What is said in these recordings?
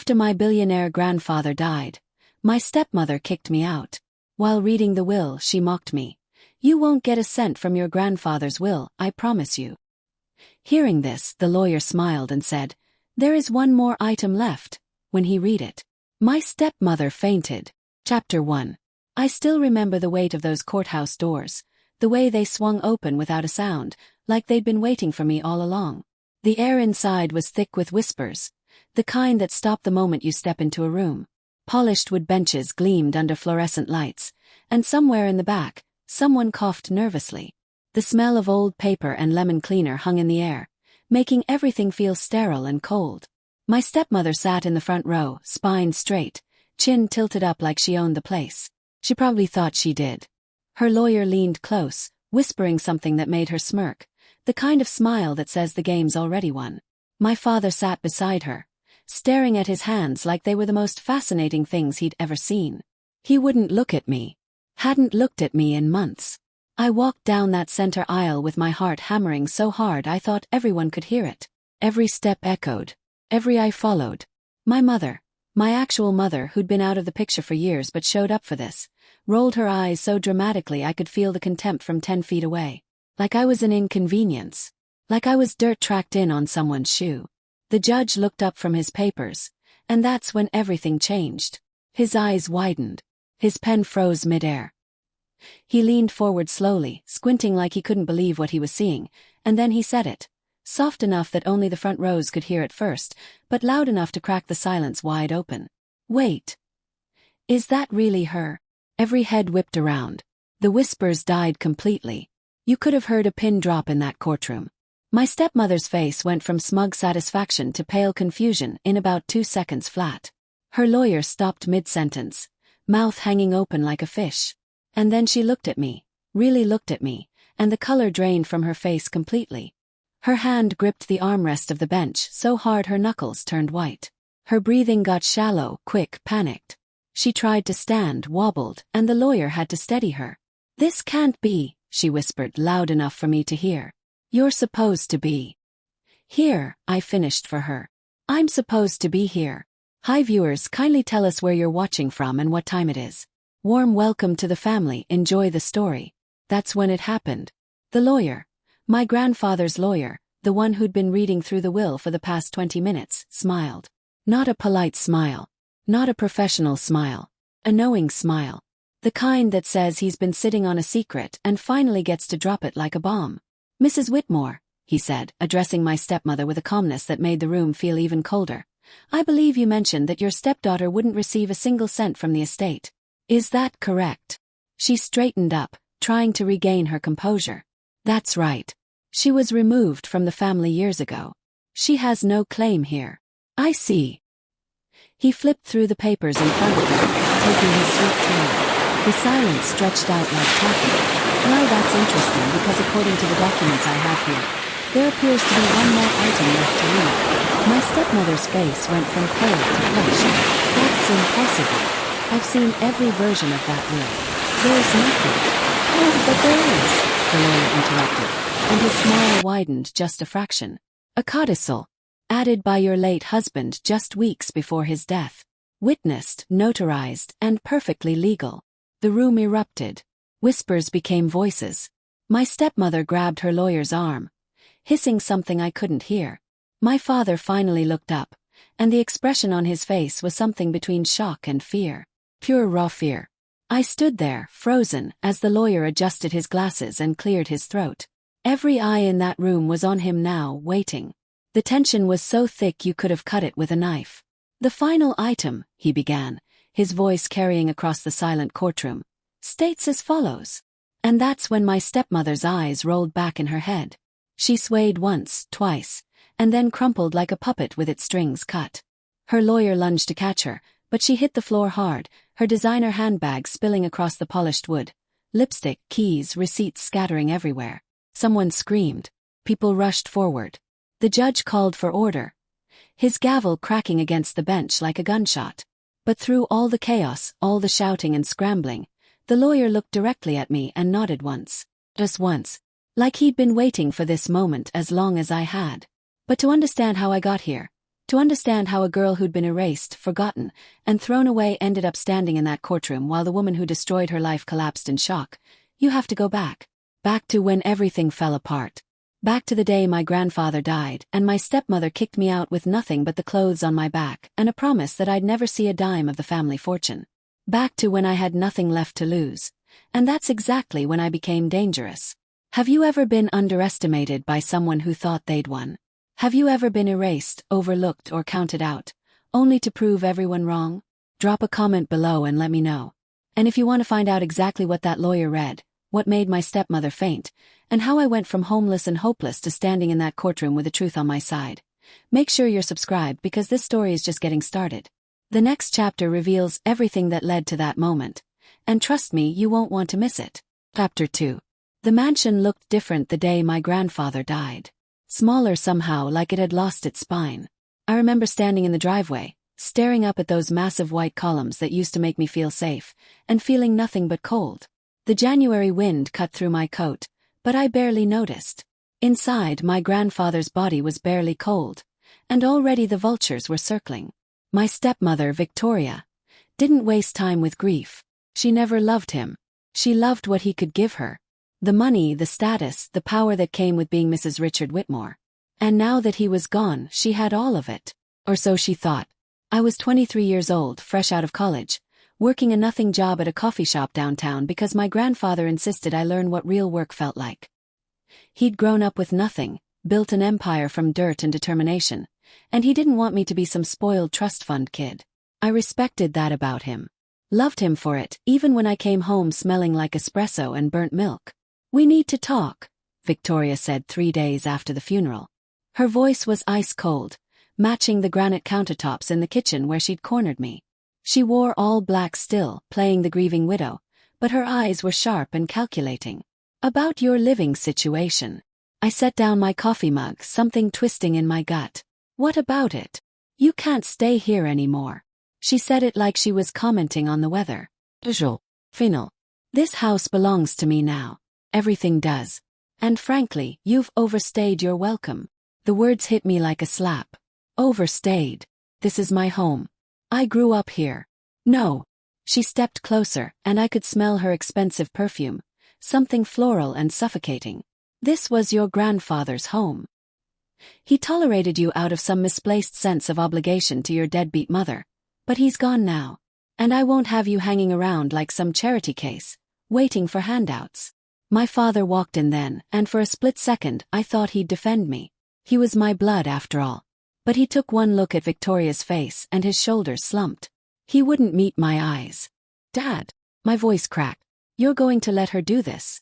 After my billionaire grandfather died, my stepmother kicked me out. While reading the will, she mocked me. You won't get a cent from your grandfather's will, I promise you. Hearing this, the lawyer smiled and said, there is one more item left. When he read it, my stepmother fainted. Chapter 1. I still remember the weight of those courthouse doors, the way they swung open without a sound, like they'd been waiting for me all along. The air inside was thick with whispers, the kind that stop the moment you step into a room. Polished wood benches gleamed under fluorescent lights, and somewhere in the back, someone coughed nervously. The smell of old paper and lemon cleaner hung in the air, making everything feel sterile and cold. My stepmother sat in the front row, spine straight, chin tilted up like she owned the place. She probably thought she did. Her lawyer leaned close, whispering something that made her smirk, the kind of smile that says the game's already won. My father sat beside her, staring at his hands like they were the most fascinating things he'd ever seen. He wouldn't look at me. Hadn't looked at me in months. I walked down that center aisle with my heart hammering so hard I thought everyone could hear it. Every step echoed. Every eye followed. My mother, my actual mother who'd been out of the picture for years but showed up for this, rolled her eyes so dramatically I could feel the contempt from 10 feet away. Like I was an inconvenience. Like I was dirt tracked in on someone's shoe. The judge looked up from his papers, and that's when everything changed. His eyes widened. His pen froze midair. He leaned forward slowly, squinting like he couldn't believe what he was seeing, and then he said it. Soft enough that only the front rows could hear it first, but loud enough to crack the silence wide open. Wait. Is that really her? Every head whipped around. The whispers died completely. You could have heard a pin drop in that courtroom. My stepmother's face went from smug satisfaction to pale confusion in about 2 seconds flat. Her lawyer stopped mid-sentence, mouth hanging open like a fish. And then she looked at me, really looked at me, and the color drained from her face completely. Her hand gripped the armrest of the bench so hard her knuckles turned white. Her breathing got shallow, quick, panicked. She tried to stand, wobbled, and the lawyer had to steady her. This can't be, she whispered loud enough for me to hear. You're supposed to be here, I finished for her. I'm supposed to be here. Hi viewers, kindly tell us where you're watching from and what time it is. Warm welcome to the family, enjoy the story. That's when it happened. The lawyer, my grandfather's lawyer, the one who'd been reading through the will for the past 20 minutes, smiled. Not a polite smile. Not a professional smile. A knowing smile. The kind that says he's been sitting on a secret and finally gets to drop it like a bomb. Mrs. Whitmore, he said, addressing my stepmother with a calmness that made the room feel even colder. I believe you mentioned that your stepdaughter wouldn't receive a single cent from the estate. Is that correct? She straightened up, trying to regain her composure. That's right. She was removed from the family years ago. She has no claim here. I see. He flipped through the papers in front of him, taking his sweet time. The silence stretched out like taffy. Well, that's interesting because according to the documents I have here, there appears to be one more item left to read. My stepmother's face went from pale to flush. That's impossible. I've seen every version of that will. There's nothing. Oh, but there is, the lawyer interrupted, and his smile widened just a fraction. A codicil, added by your late husband just weeks before his death. Witnessed, notarized, and perfectly legal. The room erupted. Whispers became voices. My stepmother grabbed her lawyer's arm, hissing something I couldn't hear. My father finally looked up, and the expression on his face was something between shock and fear. Pure raw fear. I stood there, frozen, as the lawyer adjusted his glasses and cleared his throat. Every eye in that room was on him now, waiting. The tension was so thick you could have cut it with a knife. The final item, he began, his voice carrying across the silent courtroom, states as follows. And that's when my stepmother's eyes rolled back in her head. She swayed once, twice, and then crumpled like a puppet with its strings cut. Her lawyer lunged to catch her, but she hit the floor hard, her designer handbag spilling across the polished wood. Lipstick, keys, receipts scattering everywhere. Someone screamed. People rushed forward. The judge called for order, his gavel cracking against the bench like a gunshot. But through all the chaos, all the shouting and scrambling, the lawyer looked directly at me and nodded once. Just once. Like he'd been waiting for this moment as long as I had. But to understand how I got here, To understand how a girl who'd been erased, forgotten, and thrown away ended up standing in that courtroom while the woman who destroyed her life collapsed in shock, you have to go back. Back to when everything fell apart. Back to the day my grandfather died and my stepmother kicked me out with nothing but the clothes on my back and a promise that I'd never see a dime of the family fortune. Back to when I had nothing left to lose. And that's exactly when I became dangerous. Have you ever been underestimated by someone who thought they'd won? Have you ever been erased, overlooked, or counted out, only to prove everyone wrong? Drop a comment below and let me know. And if you want to find out exactly what that lawyer read, what made my stepmother faint, and how I went from homeless and hopeless to standing in that courtroom with the truth on my side, make sure you're subscribed because this story is just getting started. The next chapter reveals everything that led to that moment, and trust me, you won't want to miss it. Chapter 2. The mansion looked different the day my grandfather died. Smaller somehow, like it had lost its spine. I remember standing in the driveway, staring up at those massive white columns that used to make me feel safe, and feeling nothing but cold. The January wind cut through my coat, but I barely noticed. Inside, my grandfather's body was barely cold, and already the vultures were circling. My stepmother, Victoria, didn't waste time with grief. She never loved him. She loved what he could give her. The money, the status, the power that came with being Mrs. Richard Whitmore. And now that he was gone, she had all of it. Or so she thought. I was 23 years old, fresh out of college, working a nothing job at a coffee shop downtown because my grandfather insisted I learn what real work felt like. He'd grown up with nothing, built an empire from dirt and determination, and he didn't want me to be some spoiled trust fund kid. I respected that about him. Loved him for it, even when I came home smelling like espresso and burnt milk. "We need to talk," Victoria said 3 days after the funeral. Her voice was ice cold, matching the granite countertops in the kitchen where she'd cornered me. She wore all black still, playing the grieving widow, but her eyes were sharp and calculating. "About your living situation." I set down my coffee mug, something twisting in my gut. "What about it? You can't stay here anymore." She said it like she was commenting on the weather. Final. "This house belongs to me now. Everything does. And frankly, you've overstayed your welcome." The words hit me like a slap. Overstayed. This is my home. I grew up here. No. She stepped closer, and I could smell her expensive perfume, something floral and suffocating. "This was your grandfather's home. He tolerated you out of some misplaced sense of obligation to your deadbeat mother, but he's gone now. And I won't have you hanging around like some charity case, waiting for handouts." My father walked in then, and for a split second I thought he'd defend me. He was my blood after all. But he took one look at Victoria's face and his shoulders slumped. He wouldn't meet my eyes. "Dad," my voice cracked. "You're going to let her do this?"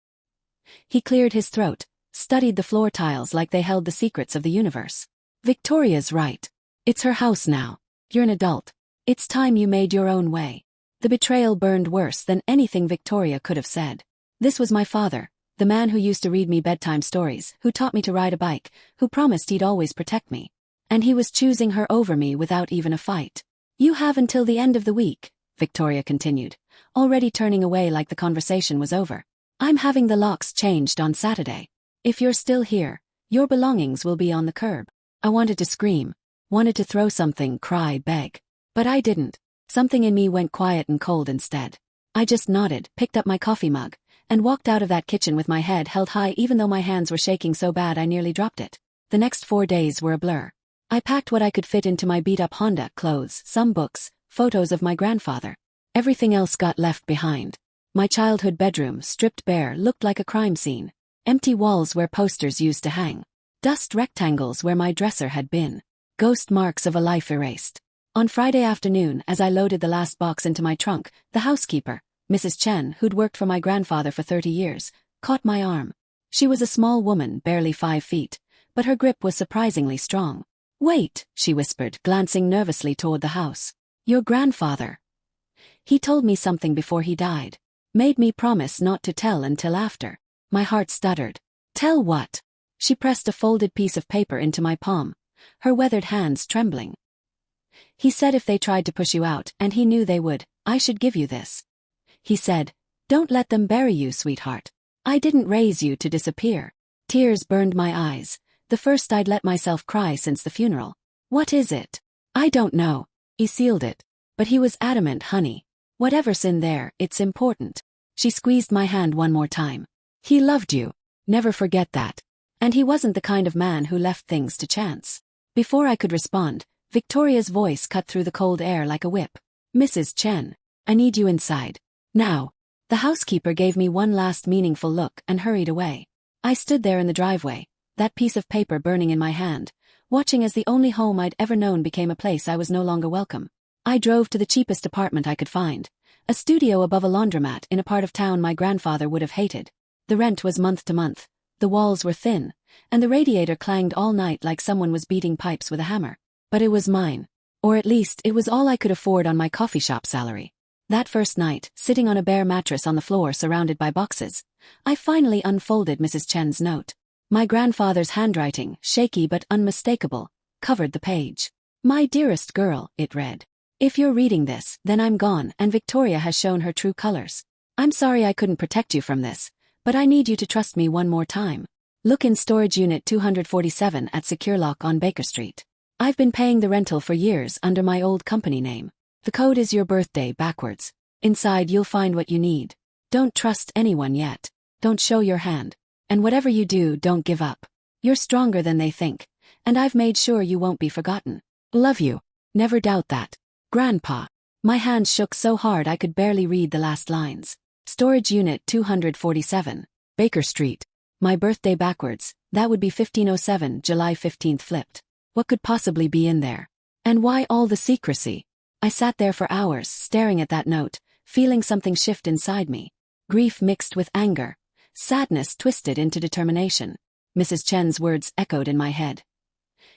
He cleared his throat, studied the floor tiles like they held the secrets of the universe. "Victoria's right. It's her house now. You're an adult. It's time you made your own way." The betrayal burned worse than anything Victoria could have said. This was my father, the man who used to read me bedtime stories, who taught me to ride a bike, who promised he'd always protect me. And he was choosing her over me without even a fight. "You have until the end of the week," Victoria continued, already turning away like the conversation was over. "I'm having the locks changed on Saturday. If you're still here, your belongings will be on the curb." I wanted to scream, wanted to throw something, cry, beg. But I didn't. Something in me went quiet and cold instead. I just nodded, picked up my coffee mug, and walked out of that kitchen with my head held high even though my hands were shaking so bad I nearly dropped it. The next 4 days were a blur. I packed what I could fit into my beat-up Honda, clothes, some books, photos of my grandfather. Everything else got left behind. My childhood bedroom, stripped bare, looked like a crime scene. Empty walls where posters used to hang. Dust rectangles where my dresser had been. Ghost marks of a life erased. On Friday afternoon, as I loaded the last box into my trunk, the housekeeper, Mrs. Chen, who'd worked for my grandfather for 30 years, caught my arm. She was a small woman, barely 5 feet, but her grip was surprisingly strong. "Wait," she whispered, glancing nervously toward the house. "Your grandfather. He told me something before he died. Made me promise not to tell until after." My heart stuttered. "Tell what?" She pressed a folded piece of paper into my palm, her weathered hands trembling. "He said if they tried to push you out, and he knew they would, I should give you this. He said, 'Don't let them bury you, sweetheart. I didn't raise you to disappear.'" Tears burned my eyes, the first I'd let myself cry since the funeral. "What is it?" I don't know. He sealed it. But he was adamant, honey. Whatever's in there, it's important. She squeezed my hand one more time. He loved you. Never forget that. And he wasn't the kind of man who left things to chance. Before I could respond, Victoria's voice cut through the cold air like a whip. Mrs. Chen, I need you inside. Now. The housekeeper gave me one last meaningful look and hurried away. I stood there in the driveway, that piece of paper burning in my hand, watching as the only home I'd ever known became a place I was no longer welcome. I drove to the cheapest apartment I could find, a studio above a laundromat in a part of town my grandfather would have hated. The rent was month to month, the walls were thin, and the radiator clanged all night like someone was beating pipes with a hammer. But it was mine. Or at least it was all I could afford on my coffee shop salary. That first night, sitting on a bare mattress on the floor surrounded by boxes, I finally unfolded Mrs. Chen's note. My grandfather's handwriting, shaky but unmistakable, covered the page. My dearest girl, it read. If you're reading this, then I'm gone and Victoria has shown her true colors. I'm sorry I couldn't protect you from this, but I need you to trust me one more time. Look in storage unit 247 at Secure Lock on Baker Street. I've been paying the rental for years under my old company name. The code is your birthday backwards. Inside you'll find what you need. Don't trust anyone yet. Don't show your hand. And whatever you do, don't give up. You're stronger than they think. And I've made sure you won't be forgotten. Love you. Never doubt that. Grandpa. My hands shook so hard I could barely read the last lines. Storage unit 247. Baker Street. My birthday backwards. That would be 1507, July 15th flipped. What could possibly be in there? And why all the secrecy? I sat there for hours, staring at that note, feeling something shift inside me. Grief mixed with anger. Sadness twisted into determination. Mrs. Chen's words echoed in my head.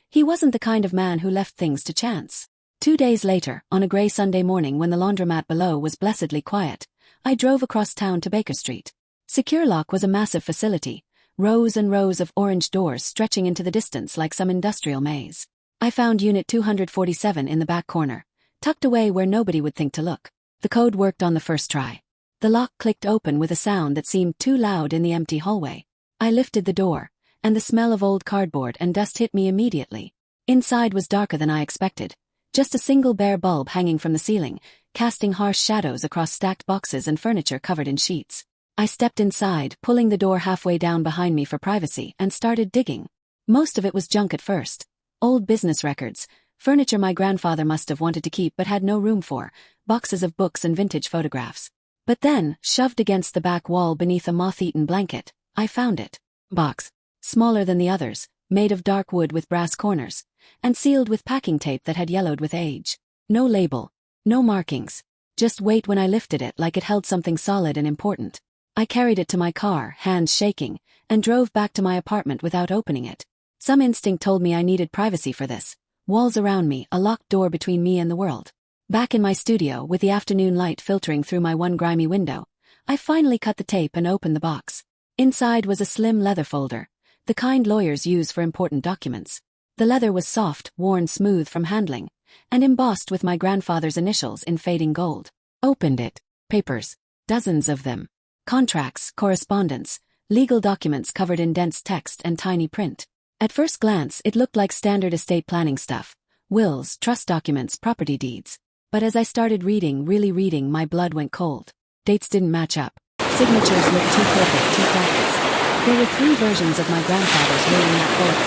He wasn't the kind of man who left things to chance. 2 days later, on a grey Sunday morning when the laundromat below was blessedly quiet, I drove across town to Baker Street. Secure Lock was a massive facility, rows and rows of orange doors stretching into the distance like some industrial maze. I found unit 247 in the back corner, tucked away where nobody would think to look. The code worked on the first try. The lock clicked open with a sound that seemed too loud in the empty hallway. I lifted the door, and the smell of old cardboard and dust hit me immediately. Inside was darker than I expected. Just a single bare bulb hanging from the ceiling, casting harsh shadows across stacked boxes and furniture covered in sheets. I stepped inside, pulling the door halfway down behind me for privacy, and started digging. Most of it was junk at first. Old business records, furniture my grandfather must have wanted to keep but had no room for, boxes of books and vintage photographs. But then, shoved against the back wall beneath a moth-eaten blanket, I found it. Box. Smaller than the others, made of dark wood with brass corners, and sealed with packing tape that had yellowed with age. No label. No markings. Just weight when I lifted it like it held something solid and important. I carried it to my car, hands shaking, and drove back to my apartment without opening it. Some instinct told me I needed privacy for this. Walls around me, a locked door between me and the world. Back in my studio, with the afternoon light filtering through my one grimy window, I finally cut the tape and opened the box. Inside was a slim leather folder, the kind lawyers use for important documents. The leather was soft, worn smooth from handling, and embossed with my grandfather's initials in fading gold. Opened it. Papers. Dozens of them. Contracts, correspondence, legal documents covered in dense text and tiny print. At first glance, it looked like standard estate planning stuff. Wills, trust documents, property deeds. But as I started really reading, my blood went cold. Dates didn't match up. Signatures looked too perfect, too practiced. There were 3 versions of my grandfather's will in that folder.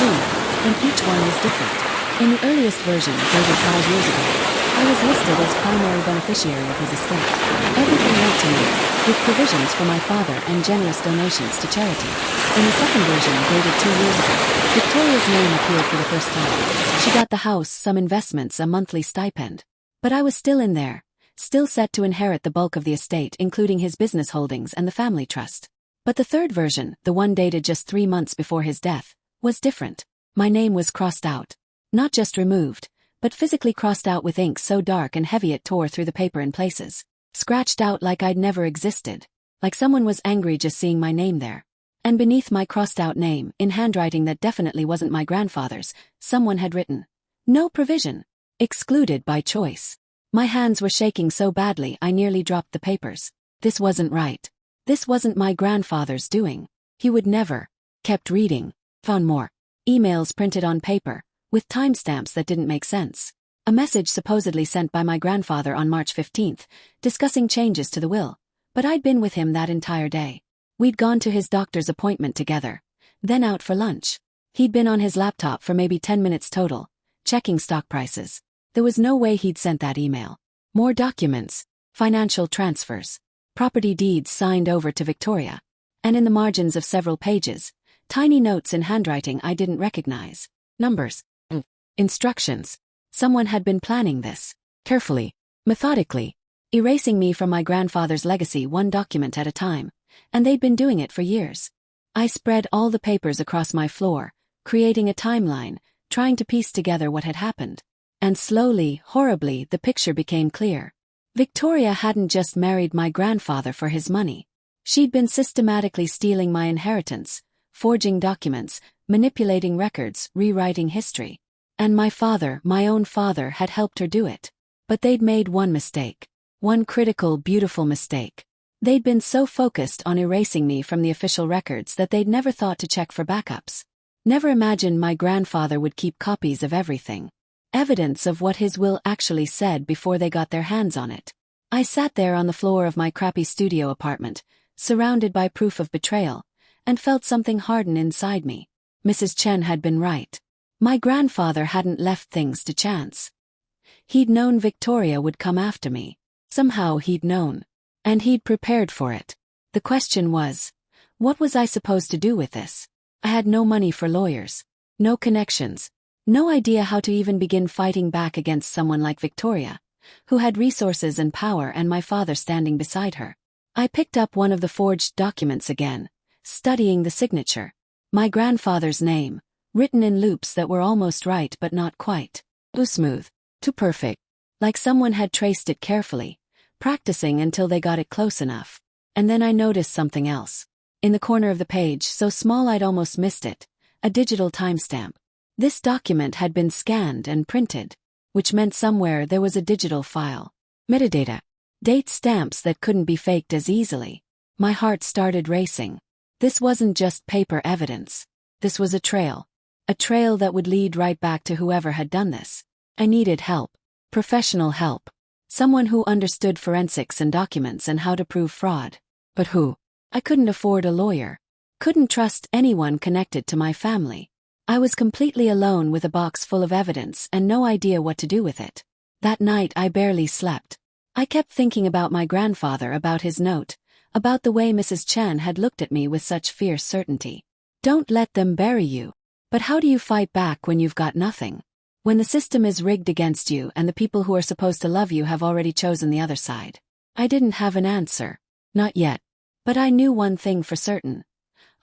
3, and each one was different. In the earliest version, dated 5 years ago, I was listed as primary beneficiary of his estate. Everything went to me, with provisions for my father and generous donations to charity. In the second version, dated 2 years ago, Victoria's name appeared for the first time. She got the house, some investments, a monthly stipend. But I was still in there, still set to inherit the bulk of the estate, including his business holdings and the family trust. But the third version, the one dated just 3 months before his death, was different. My name was crossed out. Not just removed, but physically crossed out with ink so dark and heavy it tore through the paper in places. Scratched out like I'd never existed. Like someone was angry just seeing my name there. And beneath my crossed-out name, in handwriting that definitely wasn't my grandfather's, someone had written, "No provision. Excluded by choice." My hands were shaking so badly I nearly dropped the papers. This wasn't right. This wasn't my grandfather's doing. He would never. Kept reading. Found more. Emails printed on paper, with timestamps that didn't make sense. A message supposedly sent by my grandfather on March 15th, discussing changes to the will, but I'd been with him that entire day. We'd gone to his doctor's appointment together, then out for lunch. He'd been on his laptop for maybe 10 minutes total, checking stock prices. There was no way he'd sent that email. More documents, financial transfers, property deeds signed over to Victoria, and in the margins of several pages, tiny notes in handwriting I didn't recognize. Numbers. Instructions. Someone had been planning this, carefully, methodically, erasing me from my grandfather's legacy one document at a time, and they'd been doing it for years. I spread all the papers across my floor, creating a timeline, trying to piece together what had happened. And slowly, horribly, the picture became clear. Victoria hadn't just married my grandfather for his money. She'd been systematically stealing my inheritance, forging documents, manipulating records, rewriting history. And my father, my own father, had helped her do it. But they'd made one mistake. One critical, beautiful mistake. They'd been so focused on erasing me from the official records that they'd never thought to check for backups. Never imagined my grandfather would keep copies of everything. Evidence of what his will actually said before they got their hands on it. I sat there on the floor of my crappy studio apartment, surrounded by proof of betrayal, and felt something harden inside me. Mrs. Chen had been right. My grandfather hadn't left things to chance. He'd known Victoria would come after me. Somehow he'd known. And he'd prepared for it. The question was, what was I supposed to do with this? I had no money for lawyers. No connections. No idea how to even begin fighting back against someone like Victoria, who had resources and power and my father standing beside her. I picked up one of the forged documents again, studying the signature. My grandfather's name, written in loops that were almost right but not quite. Too smooth. Too perfect. Like someone had traced it carefully, practicing until they got it close enough. And then I noticed something else. In the corner of the page, so small I'd almost missed it, a digital timestamp. This document had been scanned and printed, which meant somewhere there was a digital file. Metadata. Date stamps that couldn't be faked as easily. My heart started racing. This wasn't just paper evidence. This was a trail. A trail that would lead right back to whoever had done this. I needed help. Professional help. Someone who understood forensics and documents and how to prove fraud. But who? I couldn't afford a lawyer. Couldn't trust anyone connected to my family. I was completely alone with a box full of evidence and no idea what to do with it. That night I barely slept. I kept thinking about my grandfather, about his note, about the way Mrs. Chen had looked at me with such fierce certainty. Don't let them bury you. But how do you fight back when you've got nothing? When the system is rigged against you and the people who are supposed to love you have already chosen the other side? I didn't have an answer. Not yet. But I knew one thing for certain.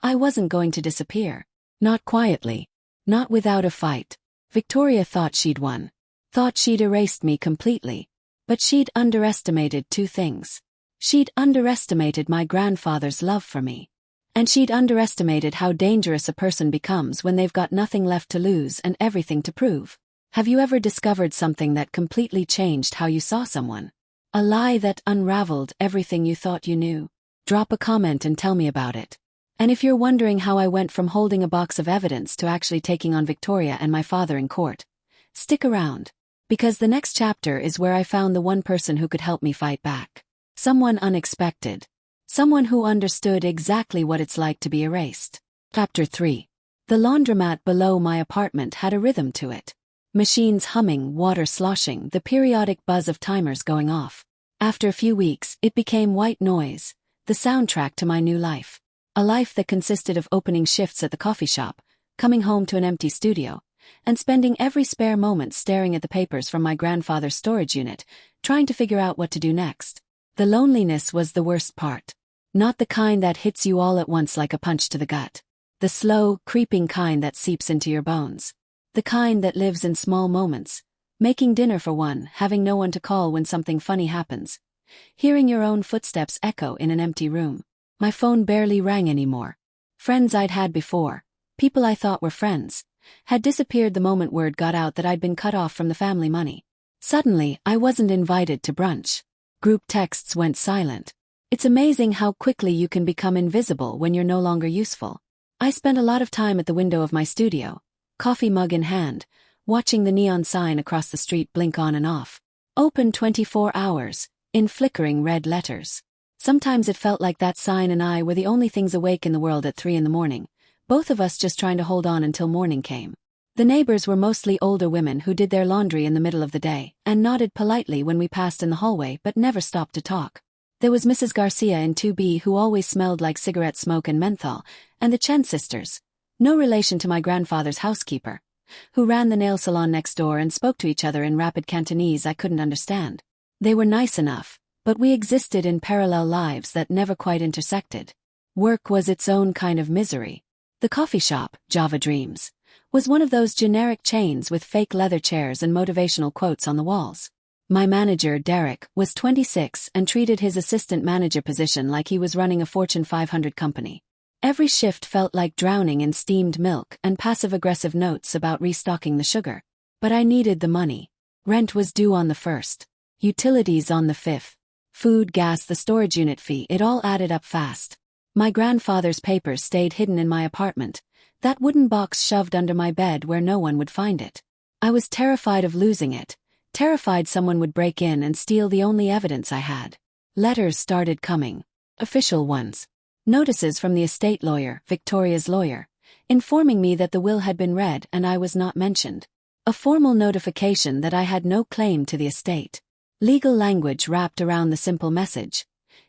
I wasn't going to disappear. Not quietly. Not without a fight. Victoria thought she'd won. Thought she'd erased me completely. But she'd underestimated two things. She'd underestimated my grandfather's love for me. And she'd underestimated how dangerous a person becomes when they've got nothing left to lose and everything to prove. Have you ever discovered something that completely changed how you saw someone? A lie that unraveled everything you thought you knew? Drop a comment and tell me about it. And if you're wondering how I went from holding a box of evidence to actually taking on Victoria and my father in court, stick around. Because the next chapter is where I found the one person who could help me fight back. Someone unexpected. Someone who understood exactly what it's like to be erased. Chapter 3. The laundromat below my apartment had a rhythm to it. Machines humming, water sloshing, the periodic buzz of timers going off. After a few weeks, it became white noise, the soundtrack to my new life. A life that consisted of opening shifts at the coffee shop, coming home to an empty studio, and spending every spare moment staring at the papers from my grandfather's storage unit, trying to figure out what to do next. The loneliness was the worst part. Not the kind that hits you all at once like a punch to the gut. The slow, creeping kind that seeps into your bones. The kind that lives in small moments. Making dinner for one, having no one to call when something funny happens. Hearing your own footsteps echo in an empty room. My phone barely rang anymore. Friends I'd had before, people I thought were friends, had disappeared the moment word got out that I'd been cut off from the family money. Suddenly, I wasn't invited to brunch. Group texts went silent. It's amazing how quickly you can become invisible when you're no longer useful. I spent a lot of time at the window of my studio, coffee mug in hand, watching the neon sign across the street blink on and off. Open 24 hours, in flickering red letters. Sometimes it felt like that sign and I were the only things awake in the world at 3 in the morning, both of us just trying to hold on until morning came. The neighbors were mostly older women who did their laundry in the middle of the day and nodded politely when we passed in the hallway but never stopped to talk. There was Mrs. Garcia in 2B who always smelled like cigarette smoke and menthol, and the Chen sisters, no relation to my grandfather's housekeeper, who ran the nail salon next door and spoke to each other in rapid Cantonese I couldn't understand. They were nice enough, but we existed in parallel lives that never quite intersected. Work was its own kind of misery. The coffee shop, Java Dreams, was one of those generic chains with fake leather chairs and motivational quotes on the walls. My manager, Derek, was 26 and treated his assistant manager position like he was running a Fortune 500 company. Every shift felt like drowning in steamed milk and passive-aggressive notes about restocking the sugar. But I needed the money. Rent was due on the 1st. Utilities on the 5th. Food, gas, the storage unit fee, it all added up fast. My grandfather's papers stayed hidden in my apartment, that wooden box shoved under my bed where no one would find it. I was terrified of losing it, terrified someone would break in and steal the only evidence I had. Letters started coming. Official ones. Notices from the estate lawyer, Victoria's lawyer, informing me that the will had been read and I was not mentioned. A formal notification that I had no claim to the estate. Legal language wrapped around the simple message.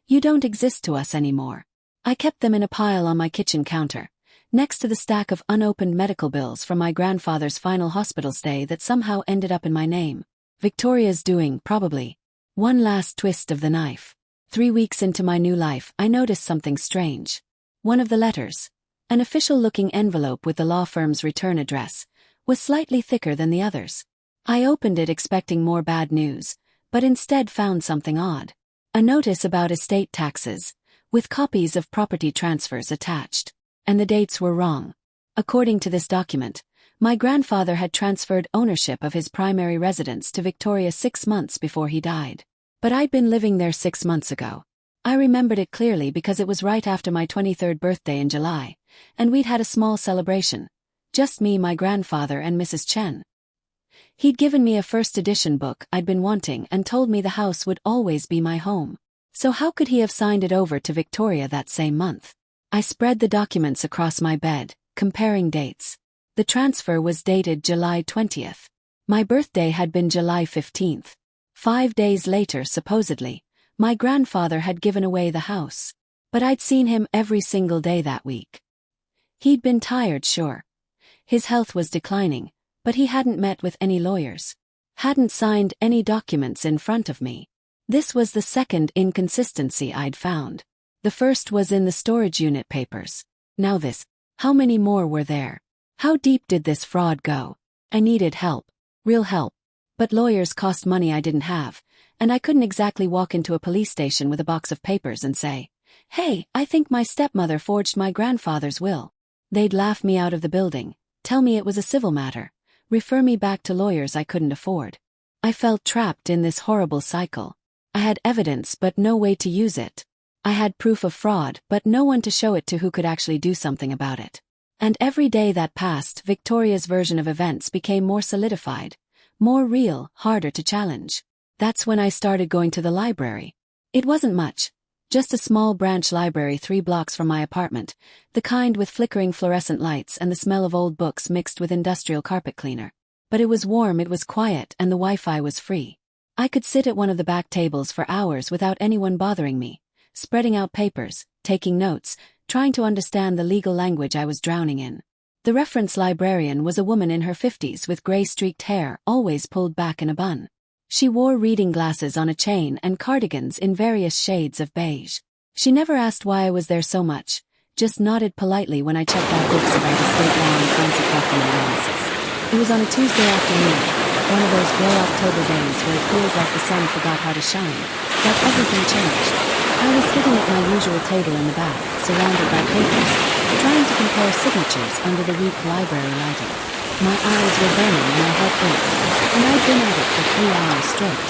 You don't exist to us anymore. I kept them in a pile on my kitchen counter, next to the stack of unopened medical bills from my grandfather's final hospital stay that somehow ended up in my name. Victoria's doing, probably. One last twist of the knife. 3 weeks into my new life, I noticed something strange. One of the letters, an official-looking envelope with the law firm's return address, was slightly thicker than the others. I opened it expecting more bad news, but instead found something odd. A notice about estate taxes, with copies of property transfers attached. And the dates were wrong. According to this document, my grandfather had transferred ownership of his primary residence to Victoria 6 months before he died. But I'd been living there 6 months ago. I remembered it clearly because it was right after my 23rd birthday in July, and we'd had a small celebration. Just me, my grandfather, and Mrs. Chen. He'd given me a first edition book I'd been wanting and told me the house would always be my home. So how could he have signed it over to Victoria that same month? I spread the documents across my bed, comparing dates. The transfer was dated July 20th. My birthday had been July 15th. 5 days later, supposedly, my grandfather had given away the house. But I'd seen him every single day that week. He'd been tired, sure. His health was declining, but he hadn't met with any lawyers. Hadn't signed any documents in front of me. This was the second inconsistency I'd found. The first was in the storage unit papers. Now this. How many more were there? How deep did this fraud go? I needed help. Real help. But lawyers cost money I didn't have, and I couldn't exactly walk into a police station with a box of papers and say, "Hey, I think my stepmother forged my grandfather's will." They'd laugh me out of the building, tell me it was a civil matter, refer me back to lawyers I couldn't afford. I felt trapped in this horrible cycle. I had evidence but no way to use it. I had proof of fraud but no one to show it to who could actually do something about it. And every day that passed, Victoria's version of events became more solidified, more real, harder to challenge. That's when I started going to the library. It wasn't much, just a small branch library 3 blocks from my apartment, the kind with flickering fluorescent lights and the smell of old books mixed with industrial carpet cleaner. But it was warm, it was quiet, and the Wi-Fi was free. I could sit at one of the back tables for hours without anyone bothering me, spreading out papers, taking notes, trying to understand the legal language I was drowning in. The reference librarian was a woman in her 50s with gray-streaked hair always pulled back in a bun. She wore reading glasses on a chain and cardigans in various shades of beige. She never asked why I was there so much, just nodded politely when I checked out books about estate law and forensic document analysis. It was on a Tuesday afternoon, one of those gray October days where it feels like the sun forgot how to shine, like everything changed. I was sitting at my usual table in the back, surrounded by papers, trying to compare signatures under the weak library lighting. My eyes were burning and my head ached, and I'd been at it for 3 hours straight.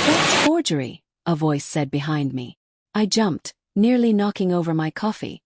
"That's forgery," a voice said behind me. I jumped, nearly knocking over my coffee.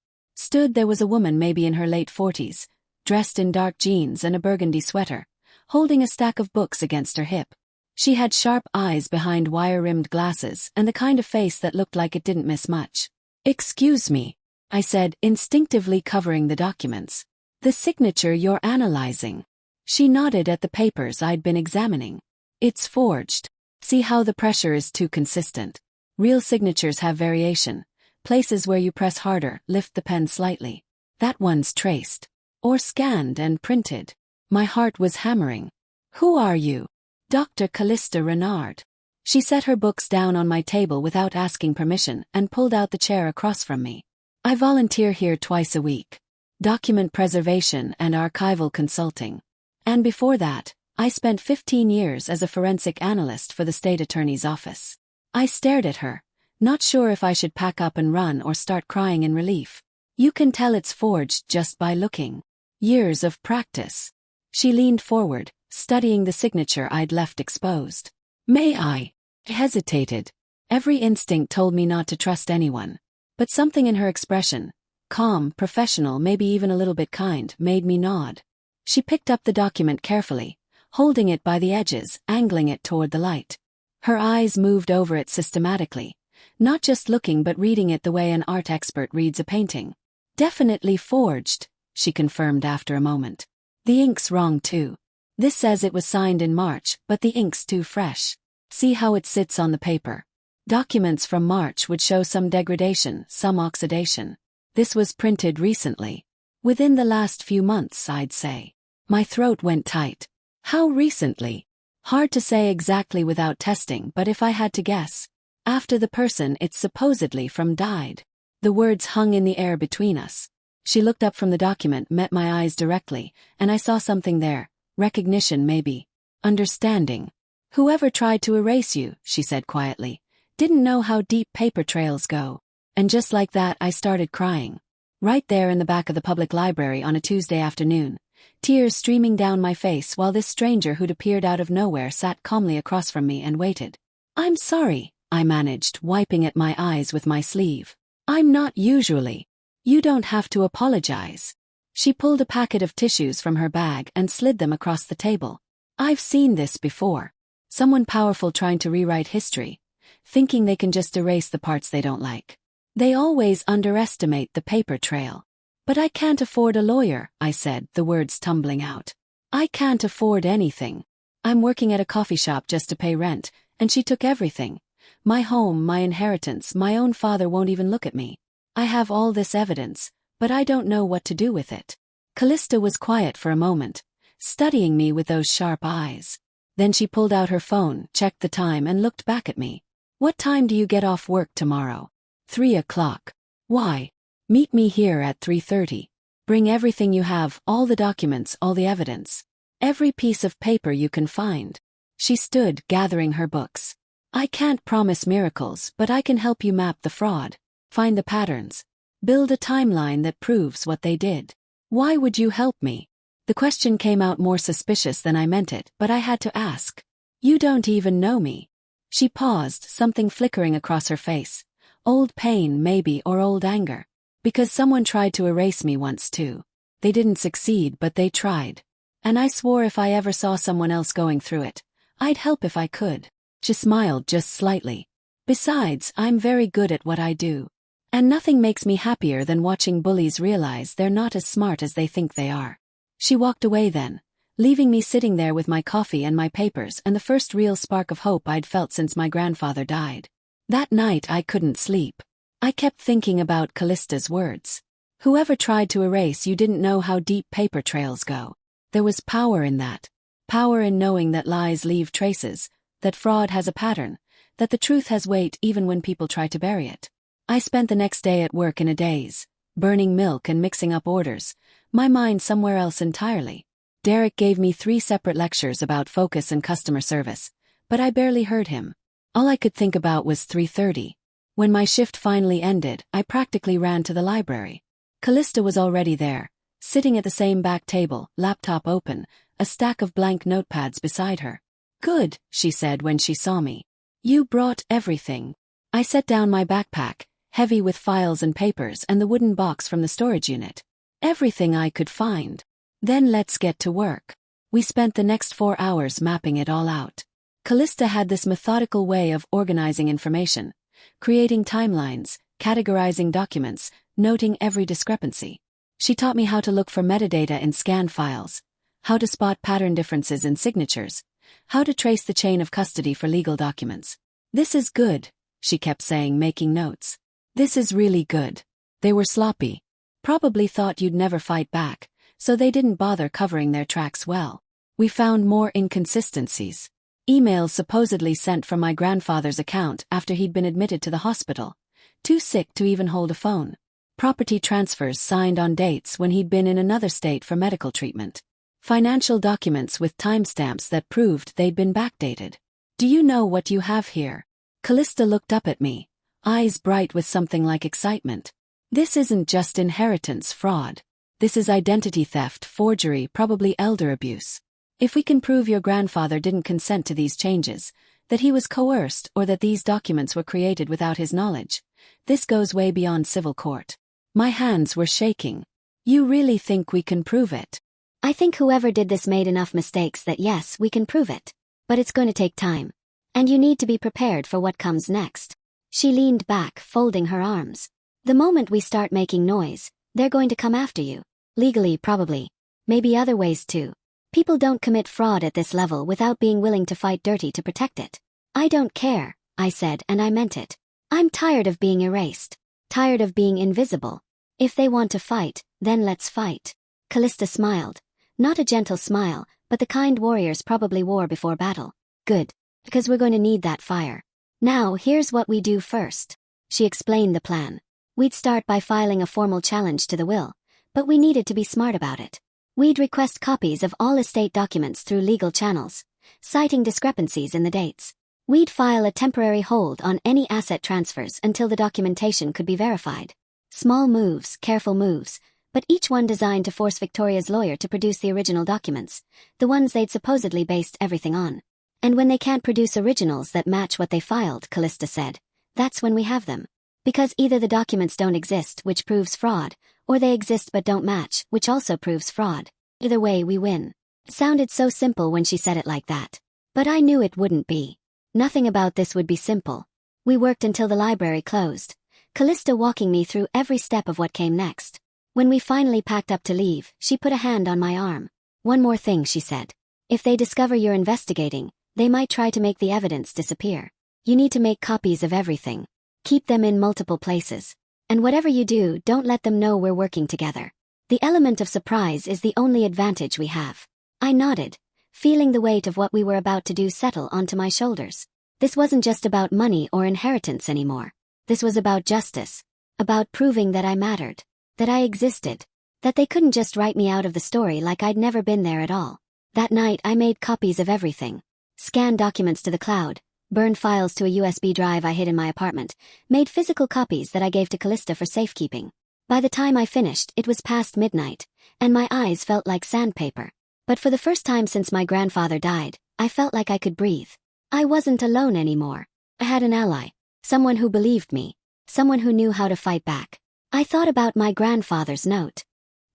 There was a woman maybe in her late 40s, dressed in dark jeans and a burgundy sweater, holding a stack of books against her hip. She had sharp eyes behind wire-rimmed glasses and the kind of face that looked like it didn't miss much. "Excuse me," I said, instinctively covering the documents. "The signature you're analyzing." She nodded at the papers I'd been examining. "It's forged. See how the pressure is too consistent. Real signatures have variation. Places where you press harder, lift the pen slightly. That one's traced. Or scanned and printed." My heart was hammering. "Who are you?" "Dr. Callista Renard." She set her books down on my table without asking permission and pulled out the chair across from me. "I volunteer here twice a week. Document preservation and archival consulting. And before that, I spent 15 years as a forensic analyst for the state attorney's office." I stared at her, not sure if I should pack up and run or start crying in relief. "You can tell it's forged just by looking. Years of practice." She leaned forward, studying the signature I'd left exposed. "May I?" I hesitated. Every instinct told me not to trust anyone. But something in her expression, calm, professional, maybe even a little bit kind, made me nod. She picked up the document carefully, holding it by the edges, angling it toward the light. Her eyes moved over it systematically, not just looking but reading it the way an art expert reads a painting. "Definitely forged," she confirmed after a moment. "The ink's wrong too. This says it was signed in March, but the ink's too fresh. See how it sits on the paper. Documents from March would show some degradation, some oxidation. This was printed recently. Within the last few months, I'd say." My throat went tight. "How recently?" "Hard to say exactly without testing, but if I had to guess, after the person it's supposedly from died." The words hung in the air between us. She looked up from the document, met my eyes directly, and I saw something there. Recognition maybe. Understanding. "Whoever tried to erase you," she said quietly, "didn't know how deep paper trails go." And just like that I started crying. Right there in the back of the public library on a Tuesday afternoon, tears streaming down my face while this stranger who'd appeared out of nowhere sat calmly across from me and waited. "I'm sorry," I managed, wiping at my eyes with my sleeve. "I'm not usually." "You don't have to apologize." She pulled a packet of tissues from her bag and slid them across the table. "I've seen this before. Someone powerful trying to rewrite history, thinking they can just erase the parts they don't like. They always underestimate the paper trail." "But I can't afford a lawyer," I said, the words tumbling out. "I can't afford anything. I'm working at a coffee shop just to pay rent, and she took everything. My home, my inheritance, my own father won't even look at me. I have all this evidence, but I don't know what to do with it." Callista was quiet for a moment, studying me with those sharp eyes. Then she pulled out her phone, checked the time and looked back at me. "What time do you get off work tomorrow?" 3 o'clock. "Why?" "Meet me here at 3:30. Bring everything you have, all the documents, all the evidence. Every piece of paper you can find." She stood, gathering her books. "I can't promise miracles, but I can help you map the fraud, find the patterns, build a timeline that proves what they did." "Why would you help me?" The question came out more suspicious than I meant it, but I had to ask. "You don't even know me." She paused, something flickering across her face. Old pain, maybe, or old anger. "Because someone tried to erase me once too. They didn't succeed, but they tried. And I swore if I ever saw someone else going through it, I'd help if I could." She smiled just slightly. "Besides, I'm very good at what I do. And nothing makes me happier than watching bullies realize they're not as smart as they think they are." She walked away then, leaving me sitting there with my coffee and my papers and the first real spark of hope I'd felt since my grandfather died. That night I couldn't sleep. I kept thinking about Callista's words. Whoever tried to erase you didn't know how deep paper trails go. There was power in that. Power in knowing that lies leave traces, that fraud has a pattern, that the truth has weight even when people try to bury it. I spent the next day at work in a daze, burning milk and mixing up orders, my mind somewhere else entirely. Derek gave me 3 separate lectures about focus and customer service, but I barely heard him. All I could think about was 3:30. When my shift finally ended, I practically ran to the library. Callista was already there, sitting at the same back table, laptop open, a stack of blank notepads beside her. "Good," she said when she saw me. "You brought everything." I set down my backpack, heavy with files and papers, and the wooden box from the storage unit. "Everything I could find." "Then let's get to work." We spent the next 4 hours mapping it all out. Callista had this methodical way of organizing information, creating timelines, categorizing documents, noting every discrepancy. She taught me how to look for metadata in scanned files, how to spot pattern differences in signatures, how to trace the chain of custody for legal documents. "This is good," she kept saying, making notes. "This is really good." They were sloppy. Probably thought you'd never fight back, so they didn't bother covering their tracks well. We found more inconsistencies. Emails supposedly sent from my grandfather's account after he'd been admitted to the hospital, too sick to even hold a phone. Property transfers signed on dates when he'd been in another state for medical treatment. Financial documents with timestamps that proved they'd been backdated. "Do you know what you have here?" Callista looked up at me, eyes bright with something like excitement. "This isn't just inheritance fraud. This is identity theft, forgery, probably elder abuse. If we can prove your grandfather didn't consent to these changes, that he was coerced or that these documents were created without his knowledge, this goes way beyond civil court." My hands were shaking. "You really think we can prove it?" "I think whoever did this made enough mistakes that yes, we can prove it. But it's going to take time. And you need to be prepared for what comes next." She leaned back, folding her arms. "The moment we start making noise, they're going to come after you. Legally, probably. Maybe other ways too. People don't commit fraud at this level without being willing to fight dirty to protect it." "I don't care," I said, and I meant it. "I'm tired of being erased. Tired of being invisible. If they want to fight, then let's fight." Callista smiled. Not a gentle smile, but the kind warriors probably wore before battle. "Good. Because we're going to need that fire. Now, here's what we do first." She explained the plan. We'd start by filing a formal challenge to the will, but we needed to be smart about it. We'd request copies of all estate documents through legal channels, citing discrepancies in the dates. We'd file a temporary hold on any asset transfers until the documentation could be verified. Small moves, careful moves, but each one designed to force Victoria's lawyer to produce the original documents, the ones they'd supposedly based everything on. "And when they can't produce originals that match what they filed," Callista said, "that's when we have them. Because either the documents don't exist, which proves fraud, or they exist but don't match, which also proves fraud. Either way, we win." It sounded so simple when she said it like that. But I knew it wouldn't be. Nothing about this would be simple. We worked until the library closed, Callista walking me through every step of what came next. When we finally packed up to leave, she put a hand on my arm. "One more thing," she said. "If they discover you're investigating, they might try to make the evidence disappear. You need to make copies of everything. Keep them in multiple places. And whatever you do, don't let them know we're working together. The element of surprise is the only advantage we have." I nodded, feeling the weight of what we were about to do settle onto my shoulders. This wasn't just about money or inheritance anymore. This was about justice. About proving that I mattered. That I existed. That they couldn't just write me out of the story like I'd never been there at all. That night I made copies of everything. Scanned documents to the cloud. Burned files to a USB drive I hid in my apartment. Made physical copies that I gave to Callista for safekeeping. By the time I finished, it was past midnight, and my eyes felt like sandpaper. But for the first time since my grandfather died, I felt like I could breathe. I wasn't alone anymore. I had an ally. Someone who believed me. Someone who knew how to fight back. I thought about my grandfather's note.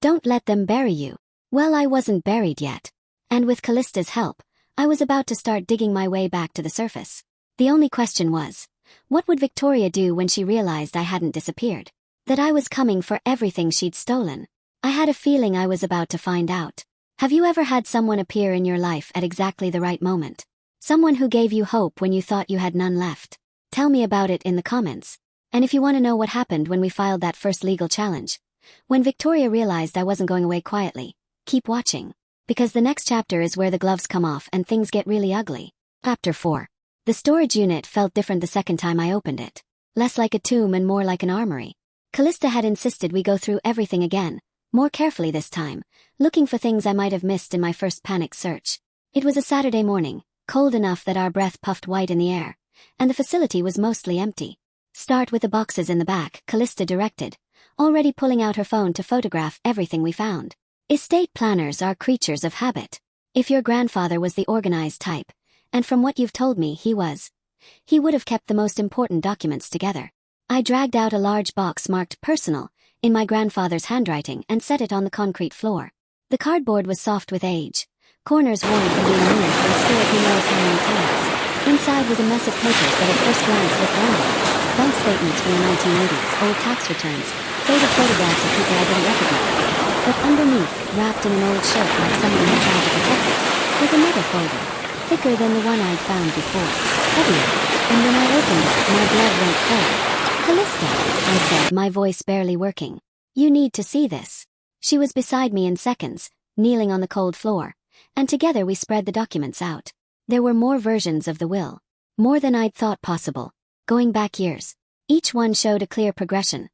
"Don't let them bury you." Well, I wasn't buried yet. And with Callista's help, I was about to start digging my way back to the surface. The only question was, what would Victoria do when she realized I hadn't disappeared? That I was coming for everything she'd stolen. I had a feeling I was about to find out. Have you ever had someone appear in your life at exactly the right moment? Someone who gave you hope when you thought you had none left? Tell me about it in the comments. And if you want to know what happened when we filed that first legal challenge, when Victoria realized I wasn't going away quietly, keep watching. Because the next chapter is where the gloves come off and things get really ugly. Chapter 4. The storage unit felt different the second time I opened it. Less like a tomb and more like an armory. Callista had insisted we go through everything again, more carefully this time, looking for things I might have missed in my first panic search. It was a Saturday morning, cold enough that our breath puffed white in the air, and the facility was mostly empty. "Start with the boxes in the back," Callista directed, already pulling out her phone to photograph everything we found. Estate planners are creatures of habit. If your grandfather was the organized type, and from what you've told me he was, he would have kept the most important documents together. I dragged out a large box marked personal, in my grandfather's handwriting, and set it on the concrete floor. The cardboard was soft with age, corners worn from being moved and stored who knows how many times. Inside was a mess of papers that at first glance looked random. Bank statements from the 1980s, old tax returns, faded photographs of people I didn't recognize. But underneath, wrapped in an old shirt like someone had tried to protect it, was another folder, thicker than the one I'd found before, heavier, and when I opened it, my blood went cold. "Callista," I said, my voice barely working. "You need to see this." She was beside me in seconds, kneeling on the cold floor, and together we spread the documents out. There were more versions of the will. More than I'd thought possible. Going back years. Each one showed a clear progression.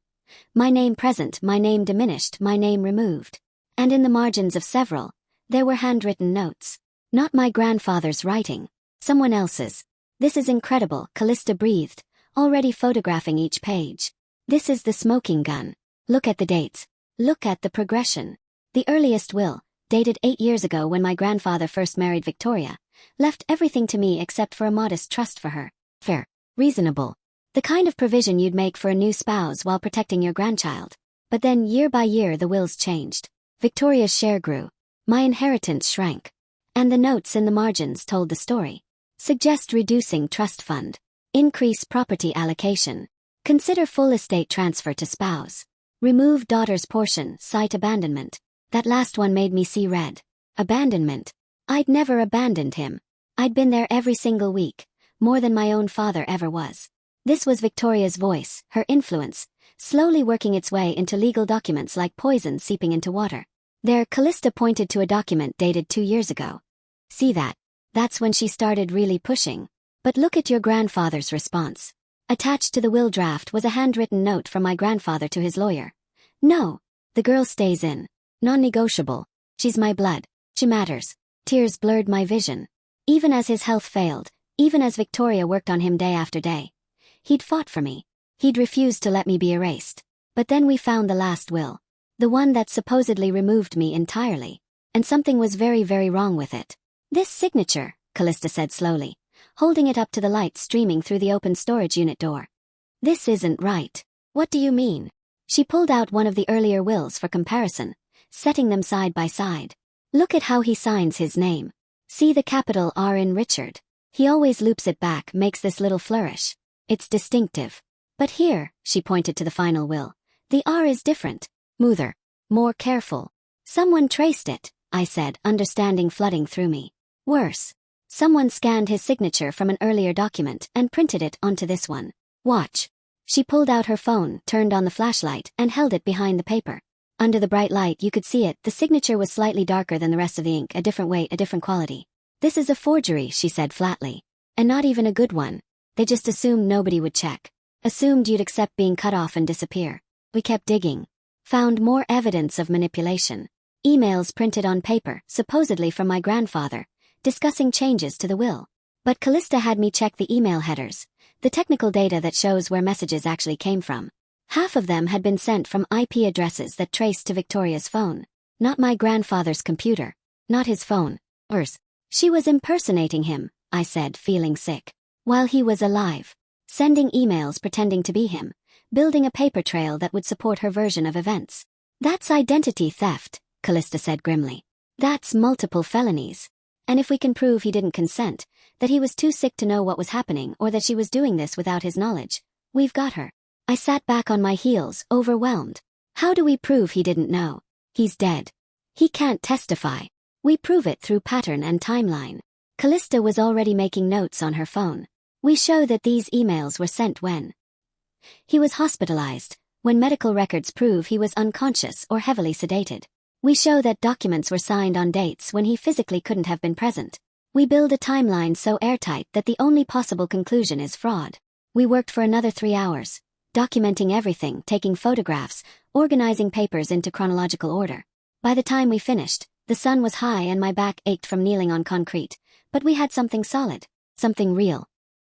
My name present, my name diminished, my name removed. And in the margins of several, there were handwritten notes. Not my grandfather's writing. Someone else's. "This is incredible," Callista breathed, already photographing each page. "This is the smoking gun. Look at the dates. Look at the progression." The earliest will, dated 8 years ago when my grandfather first married Victoria, left everything to me except for a modest trust for her. Fair. Reasonable. The kind of provision you'd make for a new spouse while protecting your grandchild. But then year by year the wills changed. Victoria's share grew. My inheritance shrank. And the notes in the margins told the story. Suggest reducing trust fund. Increase property allocation. Consider full estate transfer to spouse. Remove daughter's portion, cite abandonment. That last one made me see red. Abandonment. I'd never abandoned him. I'd been there every single week, more than my own father ever was. This was Victoria's voice, her influence, slowly working its way into legal documents like poison seeping into water. There, Callista pointed to a document dated 2 years ago. "See that? That's when she started really pushing. But look at your grandfather's response." Attached to the will draft was a handwritten note from my grandfather to his lawyer. "No, the girl stays in. Non-negotiable. She's my blood. She matters." Tears blurred my vision. Even as his health failed, even as Victoria worked on him day after day, he'd fought for me. He'd refused to let me be erased. But then we found the last will. The one that supposedly removed me entirely. And something was very, very wrong with it. "This signature," Callista said slowly, holding it up to the light streaming through the open storage unit door. "This isn't right." "What do you mean?" She pulled out one of the earlier wills for comparison, setting them side by side. "Look at how he signs his name. See the capital R in Richard. He always loops it back, makes this little flourish. It's distinctive. But here," she pointed to the final will, "the R is different. Smoother. More careful." "Someone traced it," I said, understanding flooding through me. "Worse. Someone scanned his signature from an earlier document and printed it onto this one. Watch." She pulled out her phone, turned on the flashlight, and held it behind the paper. Under the bright light you could see it, the signature was slightly darker than the rest of the ink, a different weight, a different quality. "This is a forgery," she said flatly. "And not even a good one. They just assumed nobody would check. Assumed you'd accept being cut off and disappear." We kept digging. Found more evidence of manipulation. Emails printed on paper, supposedly from my grandfather, discussing changes to the will. But Callista had me check the email headers, the technical data that shows where messages actually came from. Half of them had been sent from IP addresses that traced to Victoria's phone. Not my grandfather's computer. Not his phone. Worse. She was impersonating him, I said, feeling sick. While he was alive. Sending emails pretending to be him. Building a paper trail that would support her version of events. "That's identity theft," Callista said grimly. "That's multiple felonies. And if we can prove he didn't consent, that he was too sick to know what was happening or that she was doing this without his knowledge, we've got her." I sat back on my heels, overwhelmed. How do we prove he didn't know? He's dead. He can't testify. We prove it through pattern and timeline. Callista was already making notes on her phone. We show that these emails were sent when he was hospitalized, when medical records prove he was unconscious or heavily sedated. We show that documents were signed on dates when he physically couldn't have been present. We build a timeline so airtight that the only possible conclusion is fraud. We worked for another 3 hours. Documenting everything, taking photographs, organizing papers into chronological order. By the time we finished, the sun was high and my back ached from kneeling on concrete, but we had something solid, something real.